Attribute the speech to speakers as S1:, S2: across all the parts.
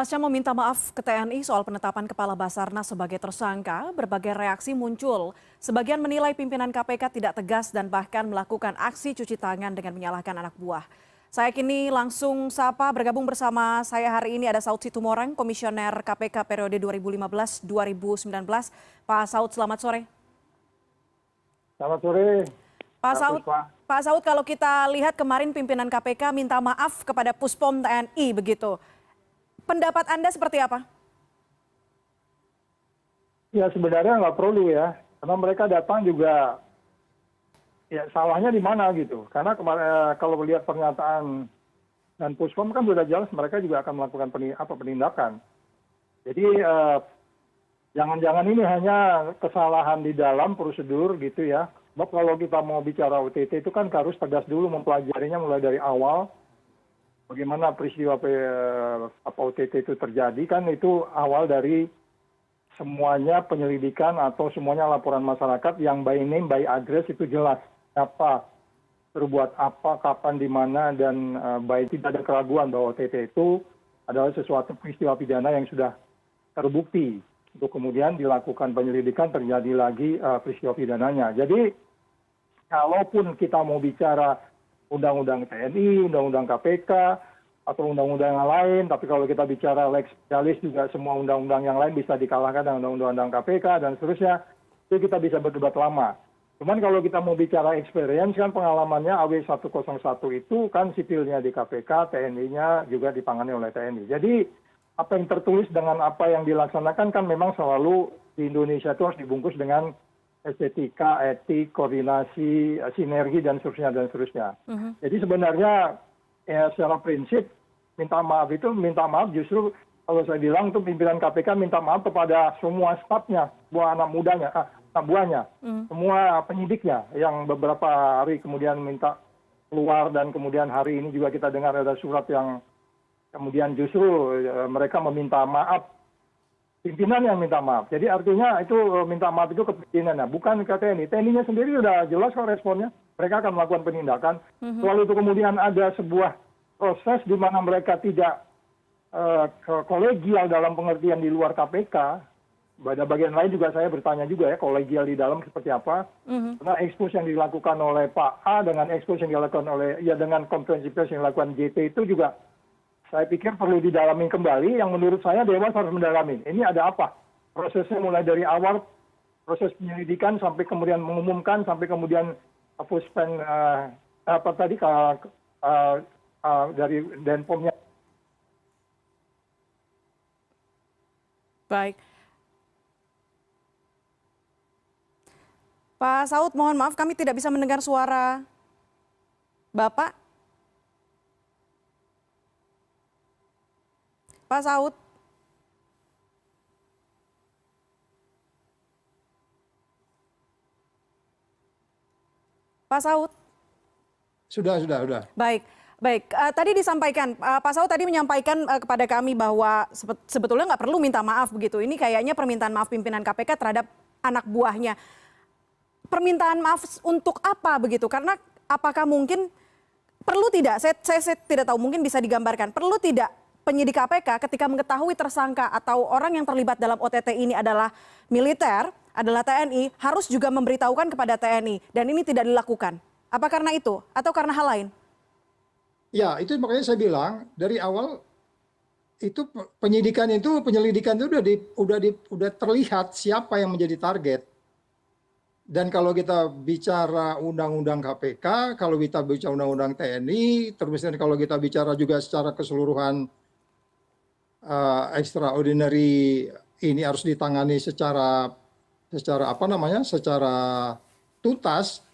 S1: Pasca meminta maaf ke TNI soal penetapan Kepala Basarnas sebagai tersangka, berbagai reaksi muncul. Sebagian menilai pimpinan KPK tidak tegas dan bahkan melakukan aksi cuci tangan dengan menyalahkan anak buah. Saya kini langsung sapa bergabung bersama saya hari ini ada Saud Situmorang, Komisioner KPK periode 2015-2019. Pak Saud, selamat sore.
S2: Selamat sore.
S1: Pak Saud, kalau kita lihat kemarin pimpinan KPK minta maaf kepada Puspom TNI begitu. Pendapat Anda seperti apa?
S2: Ya sebenarnya nggak perlu ya, karena mereka datang juga, ya salahnya di mana gitu. Karena kalau melihat pernyataan dan Puspom kan sudah jelas mereka juga akan melakukan penindakan. Jadi jangan-jangan ini hanya kesalahan di dalam prosedur gitu ya. Sebab kalau kita mau bicara OTT itu kan harus tegas dulu mempelajarinya mulai dari awal. Bagaimana peristiwa OTT itu terjadi kan itu awal dari semuanya penyelidikan atau semuanya laporan masyarakat yang by name, by address itu jelas. Apa, berbuat apa, kapan, di mana, dan tidak ada keraguan bahwa OTT itu adalah sesuatu peristiwa pidana yang sudah terbukti. Untuk kemudian dilakukan penyelidikan terjadi lagi peristiwa pidananya. Jadi kalaupun kita mau bicara undang-undang TNI, undang-undang KPK, atau undang-undang yang lain. Tapi kalau kita bicara lex specialis juga semua undang-undang yang lain bisa dikalahkan dengan undang-undang KPK dan seterusnya. Itu kita bisa berdebat lama. Cuman kalau kita mau bicara experience kan pengalamannya AW101 itu kan sipilnya di KPK, TNI-nya juga ditangani oleh TNI. Jadi apa yang tertulis dengan apa yang dilaksanakan kan memang selalu di Indonesia itu harus dibungkus dengan estetika, etik, koordinasi, sinergi, dan seterusnya. Jadi sebenarnya ya, secara prinsip minta maaf justru kalau saya bilang itu pimpinan KPK minta maaf kepada semua stafnya, anak buahnya, semua penyidiknya yang beberapa hari kemudian minta keluar dan kemudian hari ini juga kita dengar ada surat yang kemudian justru mereka meminta maaf. Pimpinan yang minta maaf. Jadi artinya itu minta maaf itu ke pimpinannya, bukan ke TNI. TNI-nya sendiri sudah jelas kok responnya. Mereka akan melakukan penindakan. Lalu itu kemudian ada sebuah proses di mana mereka tidak kolegial dalam pengertian di luar KPK. Pada bagian lain juga saya bertanya juga ya, kolegial di dalam seperti apa. Karena ekspos yang dilakukan oleh Pak A dengan ekspos yang dilakukan oleh, ya dengan konferensi pers yang dilakukan JT itu juga saya pikir perlu didalami kembali, yang menurut saya Dewas harus mendalami. Ini ada apa? Prosesnya mulai dari awal, proses penyelidikan sampai kemudian mengumumkan, sampai kemudian Puspen, dari Denpomnya.
S1: Baik. Pak Saud, mohon maaf kami tidak bisa mendengar suara Bapak. Pak Saud. Pak Saud.
S2: Sudah.
S1: Baik. Tadi disampaikan, Pak Saud tadi menyampaikan kepada kami bahwa sebetulnya nggak perlu minta maaf begitu. Ini kayaknya permintaan maaf pimpinan KPK terhadap anak buahnya. Permintaan maaf untuk apa begitu? Karena apakah mungkin perlu tidak? Saya tidak tahu, mungkin bisa digambarkan. Perlu tidak penyidik KPK ketika mengetahui tersangka atau orang yang terlibat dalam OTT ini adalah militer, adalah TNI, harus juga memberitahukan kepada TNI. Dan ini tidak dilakukan. Apa karena itu? Atau karena hal lain?
S3: Ya, itu makanya saya bilang dari awal itu penyelidikan itu udah terlihat siapa yang menjadi target. Dan kalau kita bicara undang-undang KPK, kalau kita bicara undang-undang TNI, terus kalau kita bicara juga secara keseluruhan extraordinary ini harus ditangani secara tuntas,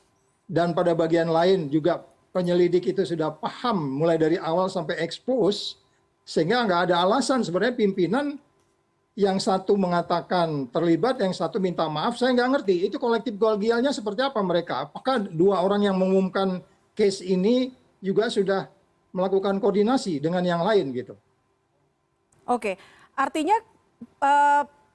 S3: dan pada bagian lain juga penyelidik itu sudah paham mulai dari awal sampai expose, sehingga nggak ada alasan sebenarnya pimpinan yang satu mengatakan terlibat, yang satu minta maaf. Saya nggak ngerti itu kolektif kolegialnya seperti apa mereka. Apakah dua orang yang mengumumkan case ini juga sudah melakukan koordinasi dengan yang lain gitu?
S1: Oke, artinya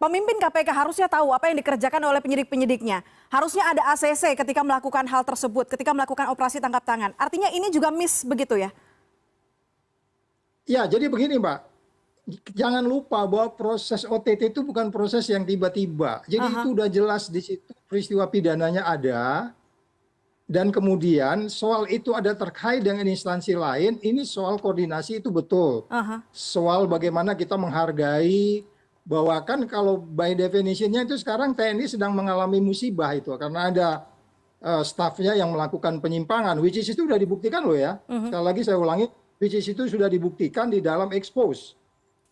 S1: pemimpin KPK harusnya tahu apa yang dikerjakan oleh penyidik-penyidiknya. Harusnya ada ACC ketika melakukan hal tersebut, ketika melakukan operasi tangkap tangan. Artinya ini juga miss begitu ya?
S3: Ya, jadi begini Mbak. jangan lupa bahwa proses OTT itu bukan proses yang tiba-tiba. Jadi
S1: Aha.
S3: itu udah jelas di situ peristiwa pidananya ada, dan kemudian soal itu ada terkait dengan instansi lain, ini soal koordinasi itu betul.
S1: Aha.
S3: Soal bagaimana kita menghargai bahwa kan kalau by definition-nya itu sekarang TNI sedang mengalami musibah itu karena ada stafnya yang melakukan penyimpangan, which is itu sudah dibuktikan loh ya. Sekali lagi saya ulangi, which is itu sudah dibuktikan di dalam expose.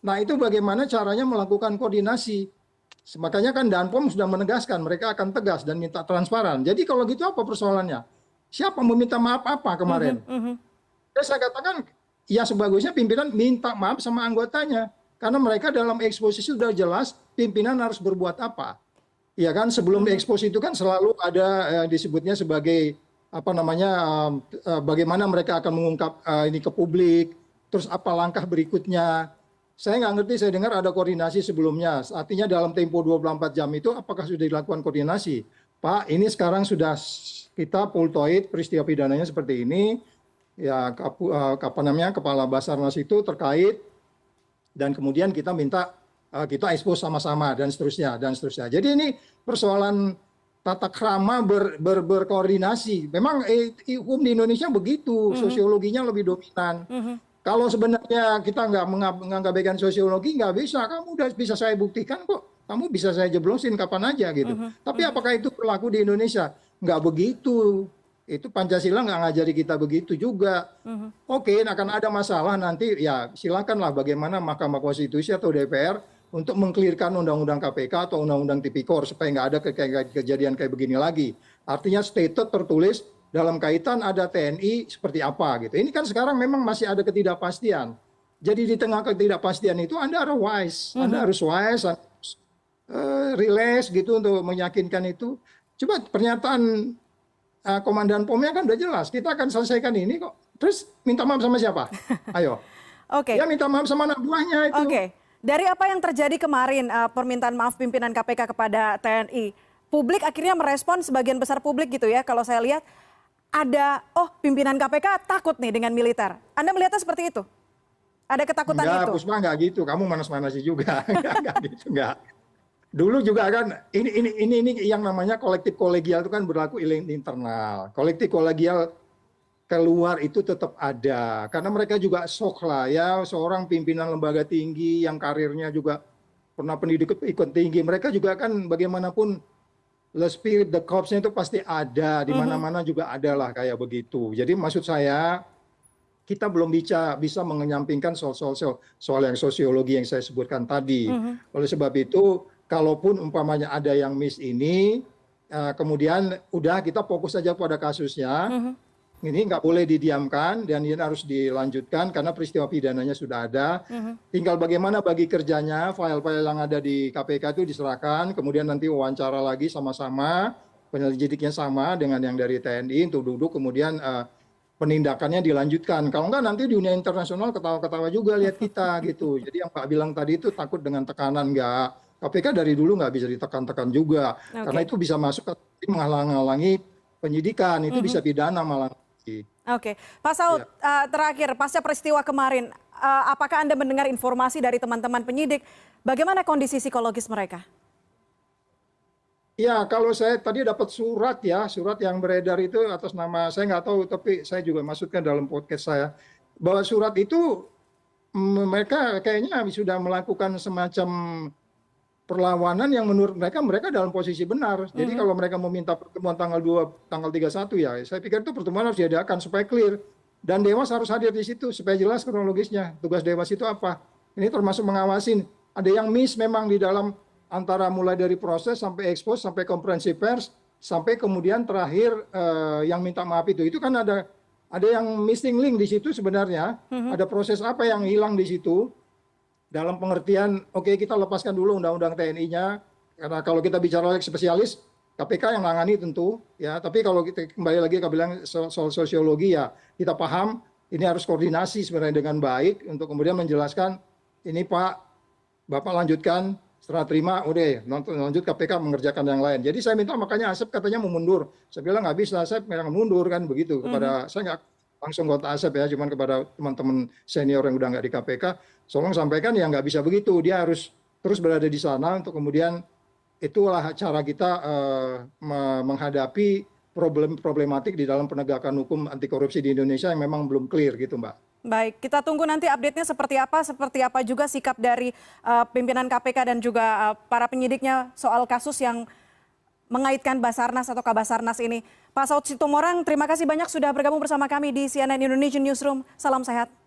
S3: Nah itu bagaimana caranya melakukan koordinasi. Makanya kan Danpom sudah menegaskan mereka akan tegas dan minta transparan. Jadi kalau gitu apa persoalannya? Siapa meminta maaf apa kemarin? Saya katakan ya sebagusnya pimpinan minta maaf sama anggotanya. Karena mereka dalam eksposisi sudah jelas pimpinan harus berbuat apa. Ya kan sebelum ekspos itu kan selalu ada disebutnya sebagai apa namanya bagaimana mereka akan mengungkap ini ke publik, terus apa langkah berikutnya. Saya nggak ngerti, saya dengar ada koordinasi sebelumnya. Artinya dalam tempo 24 jam itu apakah sudah dilakukan koordinasi? Pak, ini sekarang sudah kita pultoid peristiwa pidananya seperti ini. Ya apa namanya Kepala Basarnas itu terkait dan kemudian kita minta kita ekspos sama-sama dan seterusnya dan seterusnya. Jadi ini persoalan tata krama berkoordinasi. Memang hukum di Indonesia begitu, sosiologinya lebih dominan. Kalau sebenarnya kita nggak mengabaikan sosiologi, nggak bisa. Kamu udah bisa saya buktikan kok. Kamu bisa saya jeblosin kapan aja gitu. Tapi apakah itu berlaku di Indonesia? Nggak begitu. Itu Pancasila nggak ngajari kita begitu juga. Oke, akan ada masalah nanti ya silakanlah bagaimana Mahkamah Konstitusi atau DPR untuk mengklirkan undang-undang KPK atau undang-undang Tipikor supaya nggak ada kejadian kayak begini lagi. Artinya stated tertulis dalam kaitan ada TNI seperti apa gitu. Ini kan sekarang memang masih ada ketidakpastian. Jadi di tengah ketidakpastian itu Anda harus wise, Anda harus wise, Anda harus relax gitu untuk meyakinkan itu. Coba pernyataan Komandan POM-nya kan udah jelas, kita akan selesaikan ini kok. Terus minta maaf sama siapa? Ayo.
S1: Oke.
S3: Ya minta maaf sama anak buahnya itu.
S1: Oke. Dari apa yang terjadi kemarin, permintaan maaf pimpinan KPK kepada TNI, publik akhirnya merespon, sebagian besar publik gitu ya, kalau saya lihat, ada, pimpinan KPK takut nih dengan militer. Anda melihatnya seperti itu? Ada ketakutan
S3: Enggak,
S1: itu?
S3: Puspa enggak gitu, kamu manas-manasi juga. Enggak gitu, enggak. Dulu juga kan, ini yang namanya kolektif kolegial itu kan berlaku internal. Kolektif kolegial keluar itu tetap ada karena mereka juga shock lah ya, seorang pimpinan lembaga tinggi yang karirnya juga pernah pendidik ikut tinggi, mereka juga kan bagaimanapun the spirit, the corpsnya itu pasti ada di mana-mana juga ada lah kayak begitu. Jadi maksud saya kita belum bisa menyampingkan soal yang sosiologi yang saya sebutkan tadi. Oleh sebab itu kalaupun umpamanya ada yang miss ini kemudian udah kita fokus saja pada kasusnya. Ini nggak boleh didiamkan dan ini harus dilanjutkan karena peristiwa pidananya sudah ada. Tinggal bagaimana bagi kerjanya, file-file yang ada di KPK itu diserahkan, kemudian nanti wawancara lagi sama-sama, penyelidiknya sama dengan yang dari TNI untuk duduk, kemudian penindakannya dilanjutkan. Kalau nggak nanti di dunia internasional ketawa-ketawa juga lihat kita gitu. Jadi yang Pak bilang tadi itu takut dengan tekanan, nggak. KPK dari dulu nggak bisa ditekan-tekan juga, karena itu bisa masuk ke menghalang-halangi penyidikan, itu bisa pidana malah.
S1: Oke, Pak Saud, terakhir pasca peristiwa kemarin, apakah Anda mendengar informasi dari teman-teman penyidik, bagaimana kondisi psikologis mereka?
S3: Ya, kalau saya tadi dapat surat yang beredar itu atas nama, saya nggak tahu, tapi saya juga masukkan dalam podcast saya, bahwa surat itu mereka kayaknya sudah melakukan semacam perlawanan yang menurut mereka dalam posisi benar. Jadi kalau mereka meminta pertemuan tanggal 31 ya, saya pikir itu pertemuan harus diadakan supaya clear. Dan Dewas harus hadir di situ supaya jelas kronologisnya. Tugas Dewas itu apa? Ini termasuk mengawasin. Ada yang miss memang di dalam antara mulai dari proses sampai expose, sampai konferensi pers, sampai kemudian terakhir yang minta maaf itu. Itu kan ada yang missing link di situ sebenarnya. Ada proses apa yang hilang di situ. Dalam pengertian, oke, kita lepaskan dulu undang-undang TNI-nya, karena kalau kita bicara lagi spesialis, KPK yang nangani tentu, ya. Tapi kalau kita kembali lagi ke bilang soal sosiologi ya, kita paham ini harus koordinasi sebenarnya dengan baik untuk kemudian menjelaskan ini Pak, Bapak lanjutkan setelah terima, udah lanjut KPK mengerjakan yang lain. Jadi saya minta makanya Asep katanya mau mundur, saya bilang nggak bisa, saya memang mundur kan begitu kepada saya nggak langsung Kota Asep ya, cuman kepada teman-teman senior yang udah nggak di KPK, tolong sampaikan ya nggak bisa begitu. Dia harus terus berada di sana untuk kemudian itulah cara kita menghadapi problematik di dalam penegakan hukum anti korupsi di Indonesia yang memang belum clear gitu, Mbak.
S1: Baik, kita tunggu nanti update-nya seperti apa juga sikap dari pimpinan KPK dan juga para penyidiknya soal kasus yang mengaitkan Basarnas atau Kabasarnas ini. Pak Saud Situmorang, terima kasih banyak sudah bergabung bersama kami di CNN Indonesian Newsroom. Salam sehat.